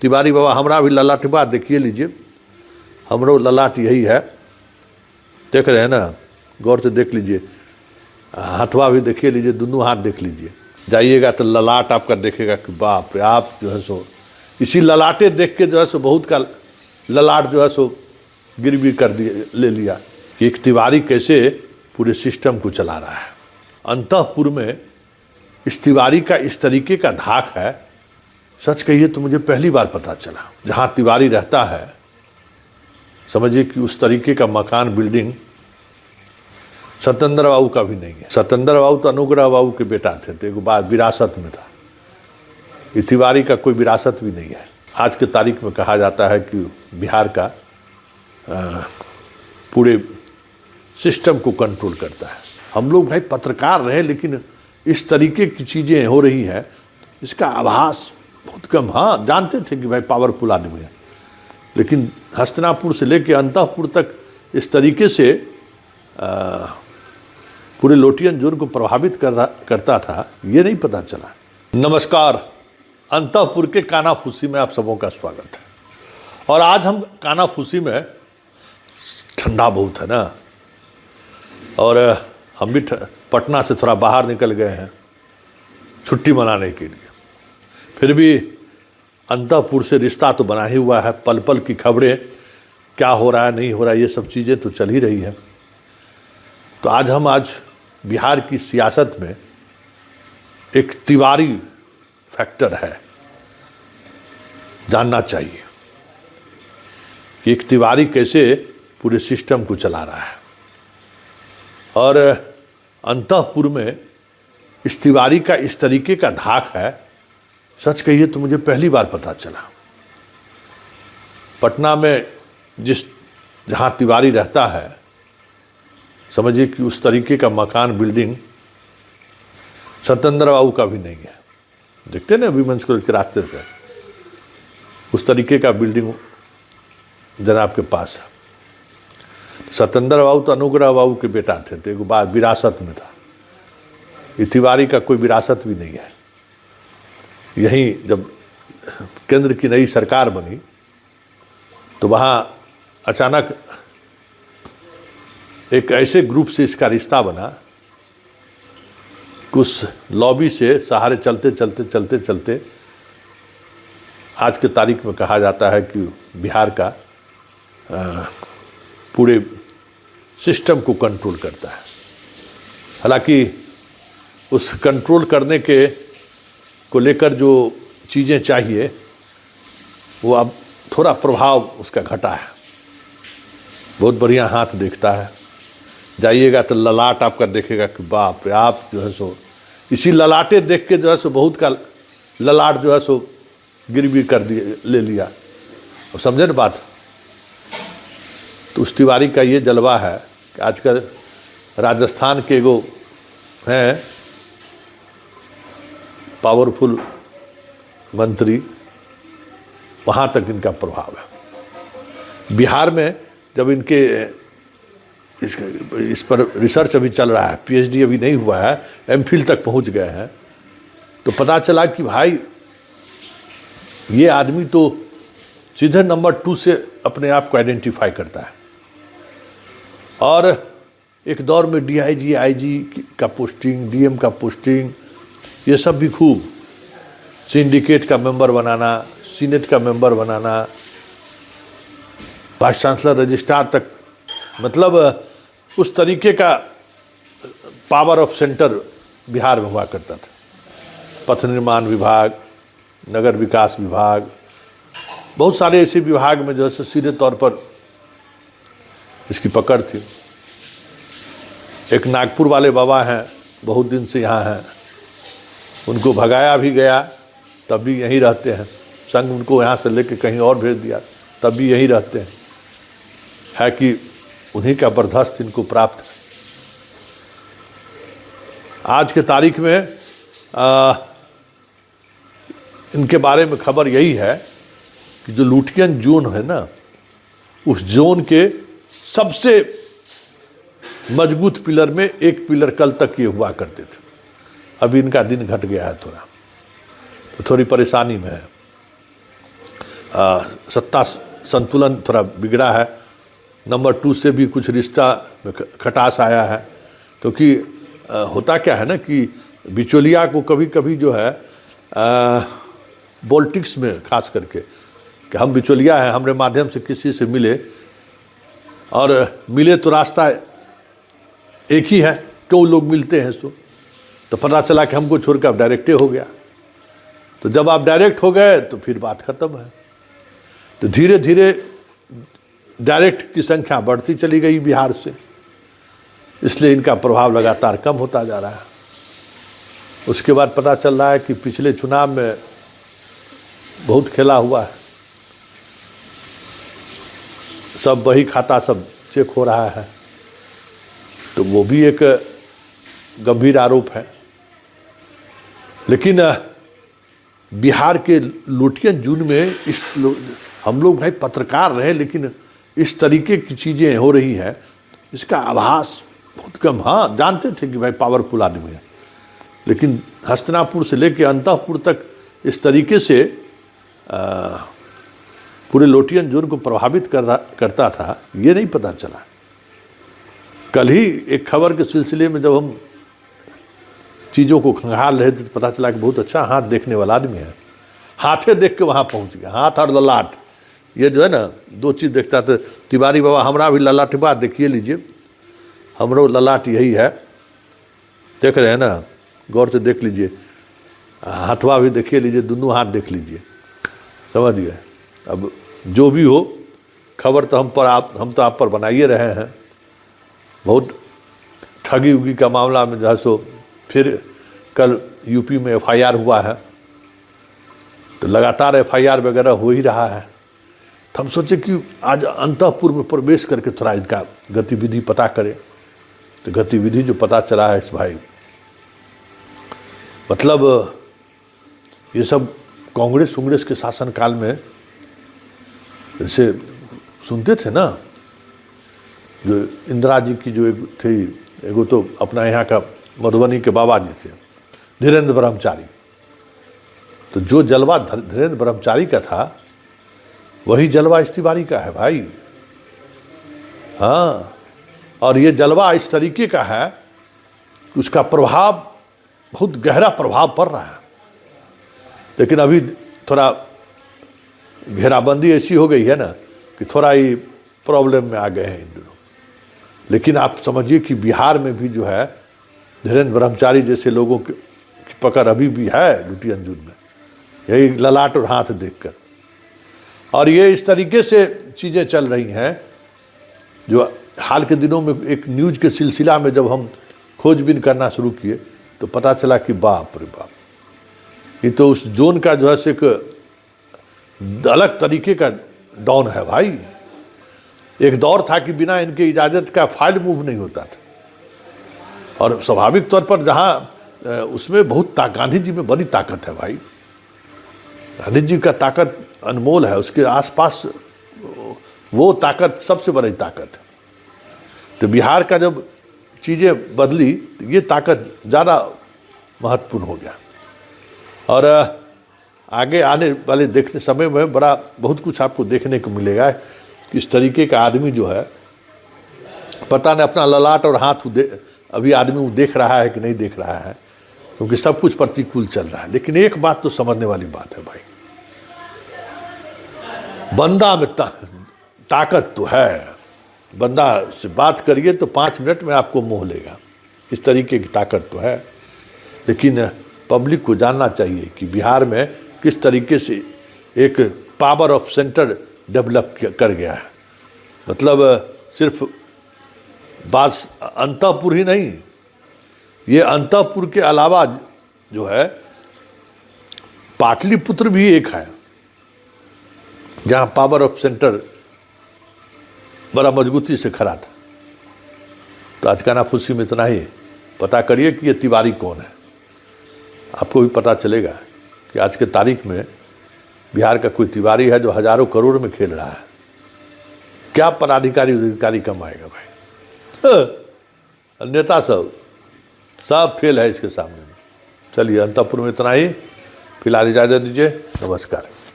तिवारी बाबा हमारा भी ललाटबा देखिए लीजिए, हमरो ललाट यही है, देख रहे हैं ना, गौर से देख लीजिए, हथवा भी देखिए लीजिए, दोनों हाथ देख लीजिए, जाइएगा तो ललाट आपका देखेगा कि बाप रे, आप जो है सो इसी ललाटे देख के जो है सो बहुत का ललाट जो है सो गिरवी कर दिए ले लिया कि एक तिवारी कैसे पूरे सिस्टम को चला रहा है। अंतःपुर में इस तिवारी का इस तरीके का धाक है, सच कहिए तो मुझे पहली बार पता चला। जहाँ तिवारी रहता है समझिए कि उस तरीके का मकान बिल्डिंग सत्येंद्र बाबू का भी नहीं है। सत्येंद्र बाबू तो अनुग्रह बाबू के बेटा थे, तो एक बात विरासत में था, ये तिवारी का कोई विरासत भी नहीं है। आज के तारीख में कहा जाता है कि बिहार का पूरे सिस्टम को कंट्रोल करता है। हम लोग भाई पत्रकार रहे, लेकिन इस तरीके की चीज़ें हो रही है इसका आभास बहुत कम। हाँ, जानते थे कि भाई पावरफुल आदमी है, लेकिन हस्तिनापुर से लेकर अंतःपुर तक इस तरीके से पूरे लोटियन जोन को प्रभावित करता था, ये नहीं पता चला। नमस्कार, अंतःपुर के कानाफूसी में आप सबों का स्वागत है। और आज हम कानाफूसी में, ठंडा बहुत है ना, और हम भी पटना से थोड़ा बाहर निकल गए हैं छुट्टी मनाने के लिए। फिर भी अंतःपुर से रिश्ता तो बना ही हुआ है, पल पल की खबरें, क्या हो रहा है नहीं हो रहा है, ये सब चीज़ें तो चल ही रही हैं। तो आज बिहार की सियासत में एक तिवारी फैक्टर है, जानना चाहिए कि एक तिवारी कैसे पूरे सिस्टम को चला रहा है। और अंतःपुर में इस तिवारी का इस तरीके का धाक है, सच कहिए तो मुझे पहली बार पता चला। पटना में जहाँ तिवारी रहता है समझिए कि उस तरीके का मकान बिल्डिंग सत्येंद्र बाबू का भी नहीं है। देखते ना विमेंस कॉलेज के रास्ते से उस तरीके का बिल्डिंग जनाब के पास है। सत्येंद्र बाबू तो अनुग्रह बाबू के बेटा थे, तो एक बात विरासत में था, ये तिवारी का कोई विरासत भी नहीं है। यहीं जब केंद्र की नई सरकार बनी तो वहाँ अचानक एक ऐसे ग्रुप से इसका रिश्ता बना कि उस लॉबी से सहारे चलते चलते चलते चलते आज के तारीख में कहा जाता है कि बिहार का पूरे सिस्टम को कंट्रोल करता है। हालांकि उस कंट्रोल करने के को लेकर जो चीज़ें चाहिए वो अब थोड़ा प्रभाव उसका घटा है। बहुत बढ़िया हाथ देखता है, जाइएगा तो ललाट आपका देखेगा कि बाप रे, आप जो है सो इसी ललाटे देख के जो है सो बहुत का ललाट जो है सो गिरवी कर दिए ले लिया। अब समझे ना बात। तो उस तिवारी का ये जलवा है कि आजकल राजस्थान के एगो हैं पावरफुल मंत्री, वहाँ तक इनका प्रभाव है। बिहार में जब इनके इस पर रिसर्च अभी चल रहा है, पीएचडी अभी नहीं हुआ है, एमफिल तक पहुँच गए हैं, तो पता चला कि भाई ये आदमी तो सीधे नंबर 2 से अपने आप को आइडेंटिफाई करता है। और एक दौर में डीआईजी, आईजी का पोस्टिंग, डीएम का पोस्टिंग, ये सब भी खूब, सिंडिकेट का मेंबर बनाना, सीनेट का मेंबर बनाना, वाइस चांसलर, रजिस्ट्रार तक, मतलब उस तरीके का पावर ऑफ सेंटर बिहार में हुआ करता था। पथ निर्माण विभाग, नगर विकास विभाग, बहुत सारे ऐसे विभाग में जो है सीधे तौर पर इसकी पकड़ थी। एक नागपुर वाले बाबा हैं, बहुत दिन से यहाँ हैं, उनको भगाया भी गया तब भी यहीं रहते हैं। संघ उनको यहाँ से लेके कहीं और भेज दिया तब भी यहीं रहते हैं। है कि उन्हीं का बर्दाश्त इनको प्राप्त है। आज के तारीख में इनके बारे में खबर यही है कि जो लुटियन जोन है ना, उस जोन के सबसे मजबूत पिलर में एक पिलर कल तक ये हुआ करते थे। अभी इनका दिन घट गया है थोड़ा, तो थोड़ी परेशानी में है। सत्ता संतुलन थोड़ा बिगड़ा है। नंबर 2 से भी कुछ रिश्ता में खटास आया है, क्योंकि होता क्या है ना कि बिचौलिया को कभी कभी जो है पॉलिटिक्स में खास करके कि हम बिचौलिया हैं, हमारे माध्यम से किसी से मिले और मिले तो रास्ता एक ही है, क्यों लोग मिलते हैं सो, तो पता चला कि हमको छोड़कर अब डायरेक्टे हो गया। तो जब आप डायरेक्ट हो गए तो फिर बात खत्म है। तो धीरे धीरे डायरेक्ट की संख्या बढ़ती चली गई बिहार से, इसलिए इनका प्रभाव लगातार कम होता जा रहा है। उसके बाद पता चल रहा है कि पिछले चुनाव में बहुत खेला हुआ है, सब बही खाता सब चेक हो रहा है, तो वो भी एक गंभीर आरोप है। लेकिन बिहार के लोटियन जून में हम लोग भाई पत्रकार रहे, लेकिन इस तरीके की चीज़ें हो रही है इसका आभास बहुत कम। हाँ, जानते थे कि भाई पावरफुल आदमी है, लेकिन हस्तिनापुर से लेके अंतःपुर तक इस तरीके से पूरे लोटियन जोन को प्रभावित करता था, ये नहीं पता चला। कल ही एक खबर के सिलसिले में जब हम चीज़ों को खंगाल रहे थे तो पता चला कि बहुत अच्छा हाथ देखने वाला आदमी है। हाथे देख के वहाँ पहुँच गया, हाथ और ललाट, ये जो है ना 2 चीज़ देखता था। तिवारी बाबा हमारा भी ललाट बात देखिए लीजिए, हमरो ललाट यही है, देख रहे हैं ना, गौर से देख लीजिए, हाथवा भी देखिए लीजिए, दोनों हाथ देख लीजिए, समझ गए। अब जो भी हो, खबर तो हम तो आप पर बनाइए रहे हैं। बहुत ठगी उगी का मामला में जो है सो फिर कल यूपी में FIR हुआ है, तो लगातार FIR वगैरह हो ही रहा है। तो हम सोचे कि आज अंतःपुर में प्रवेश करके थोड़ा इनका गतिविधि पता करें। तो गतिविधि जो पता चला है इस भाई, मतलब ये सब कांग्रेस के शासनकाल में जैसे सुनते थे ना, जो इंदिरा जी की जो एक थी, एगो तो अपना यहाँ का मधुबनी के बाबा जी थे धीरेन्द्र ब्रह्मचारी, तो जो जलवा धीरेन्द्र ब्रह्मचारी का था वही जलवा इस तिवारी का है भाई। हाँ, और ये जलवा इस तरीके का है कि उसका प्रभाव, बहुत गहरा प्रभाव पड़ रहा है। लेकिन अभी थोड़ा घेराबंदी ऐसी हो गई है ना कि थोड़ा ही प्रॉब्लम में आ गए हैं इन दोनों। लेकिन आप समझिए कि बिहार में भी जो है धीरेन्द्र ब्रह्मचारी जैसे लोगों की पकड़ अभी भी है लोटियन जून में, यही ललाट और हाथ देखकर। और ये इस तरीके से चीज़ें चल रही हैं जो हाल के दिनों में एक न्यूज़ के सिलसिला में जब हम खोजबीन करना शुरू किए तो पता चला कि बाप रे बाप, ये तो उस जोन का जो है एक अलग तरीके का डॉन है भाई। एक दौर था कि बिना इनके इजाज़त का फाइल मूव नहीं होता था, और स्वाभाविक तौर पर जहाँ उसमें बहुत गांधी जी में बड़ी ताकत है भाई। गांधी जी का ताकत अनमोल है, उसके आसपास वो ताकत सबसे बड़ी ताकत है। तो बिहार का जब चीज़ें बदली तो ये ताकत ज़्यादा महत्वपूर्ण हो गया। और आगे आने वाले देखने समय में बहुत कुछ आपको देखने को मिलेगा कि इस तरीके का आदमी जो है, पता नहीं अपना ललाट और हाथ अभी आदमी वो देख रहा है कि नहीं देख रहा है, क्योंकि सब कुछ प्रतिकूल चल रहा है। लेकिन एक बात तो समझने वाली बात है भाई, बंदा में ताकत तो है। बंदा से बात करिए तो 5 मिनट में आपको मोह लेगा, इस तरीके की ताकत तो है। लेकिन पब्लिक को जानना चाहिए कि बिहार में किस तरीके से एक पावर ऑफ सेंटर डेवलप कर गया है। मतलब सिर्फ बात अंतःपुर ही नहीं, ये अंतःपुर के अलावा जो है पाटलिपुत्र भी एक है जहाँ पावर ऑफ सेंटर बड़ा मजबूती से खड़ा था। तो आज कानाफूसी में इतना ही। पता करिए कि ये तिवारी कौन है, आपको भी पता चलेगा कि आज के तारीख में बिहार का कोई तिवारी है जो हजारों करोड़ में खेल रहा है। क्या पदाधिकारी कमाएगा भाई। नेता सब फेल है इसके सामने में। चलिए, अंतःपुर में इतना ही। फिलहाल इजाज़त दीजिए, नमस्कार।